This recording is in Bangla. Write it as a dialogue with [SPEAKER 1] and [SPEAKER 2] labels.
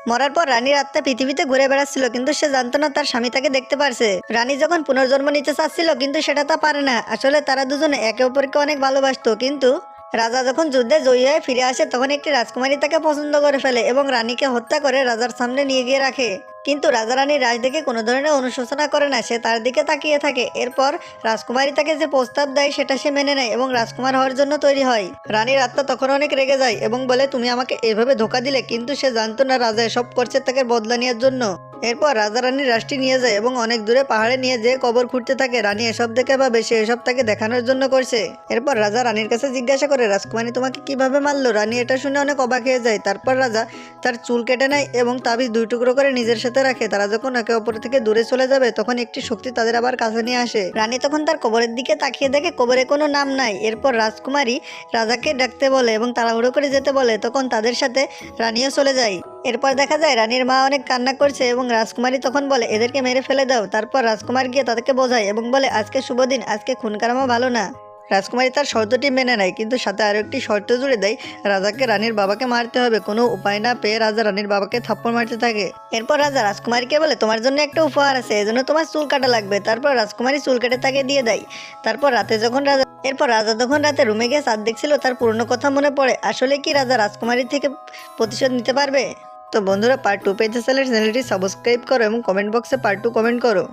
[SPEAKER 1] মরার পর রানীর আত্মা পৃথিবীতে ঘুরে বেড়াচ্ছিল, কিন্তু সে জানতো না তার স্বামী তাকে দেখতে পারছে। রানী যখন পুনর্জন্ম নিতে চাচ্ছিল, কিন্তু সেটা তা পারে না। আসলে তারা দুজনে একে অপরকে অনেক ভালোবাসতো, কিন্তু রাজা যখন যুদ্ধে জয়ী হয়ে ফিরে আসে তখন একটি রাজকুমারী তাকে পছন্দ করে ফেলে এবং রানীকে হত্যা করে রাজার সামনে নিয়ে গিয়ে রাখে। কিন্তু রাজা রানীর রাজ দেখে কোনো ধরনের অনুশোচনা করে না, সে তার দিকে তাকিয়ে থাকে। এরপর রাজকুমারী তাকে যে প্রস্তাব দেয় সেটা সে মেনে নেয় এবং রাজকুমার হওয়ার জন্য তৈরি হয়। রানীর আত্মা তখন অনেক রেগে যায় এবং বলে, তুমি আমাকে এভাবে ধোকা দিলে। কিন্তু সে জানতো না রাজা এসব করছে তাকে বদলা নেওয়ার জন্য। এরপর রাজা রানীর লাশটি নিয়ে যায় এবং অনেক দূরে পাহাড়ে নিয়ে যেয়ে কবর খুঁড়তে থাকে। রানী এসব দেখে ভাবে সে এসব তাকে দেখানোর জন্য করছে। এরপর রাজা রানীর কাছে জিজ্ঞাসা করে, রাজকুমারী তোমাকে কিভাবে মারলো? রানী এটা শুনে অনেক অবাক হয়ে যায়। তারপর রাজা তার চুল কেটে নেয় এবং তাবিজ দুই টুকরো করে নিজের সাথে রাখে। তারা যখন একে অপর থেকে দূরে চলে যাবে তখন একটি শক্তি তাদের আবার কাছে নিয়ে আসে। রানী তখন তার কবরের দিকে তাকিয়ে দেখে কবরে কোনো নাম নাই। এরপর রাজকুমারী রাজাকে ডাকতে বলে এবং তাড়াহুড়ো করে যেতে বলে, তখন তাদের সাথে রানীও চলে যায়। এরপর দেখা যায় রানীর মা অনেক কান্না করছে এবং রাজকুমারী তখন বলে, এদেরকে মেরে ফেলে দাও। তারপর রাজকুমার গিয়ে তাদেরকে বোঝায় এবং বলে, আজকে শুভ দিন, আজকে খুন খারামা ভালো না। রাজকুমারী তার শর্তটি মেনে নেয়, কিন্তু সাথে আরও একটি শর্ত জুড়ে দেয়, রাজাকে রানীর বাবাকে মারতে হবে। কোনো উপায় না পেয়ে রাজা রানীর বাবাকে থাপ্পড় মারতে থাকে। এরপর রাজা রাজকুমারীকে বলে, তোমার জন্য একটা উপহার আছে, এজন্য তোমার চুল কাটা লাগবে। তারপর রাজকুমারী চুল কেটে তাকে দিয়ে দেয়। এরপর রাজা যখন রাতে রুমে গিয়ে চাঁদ দেখছিল, তার পুরনো কথা মনে পড়ে। আসলে কি রাজা রাজকুমারী থেকে প্রতিশোধ নিতে পারবে? তো বন্ধুরা, পার্ট 2 পেতে চাইলে চ্যানেলটি সাবস্ক্রাইব করো এবং কমেন্ট বক্সে পার্ট 2 কমেন্ট করো।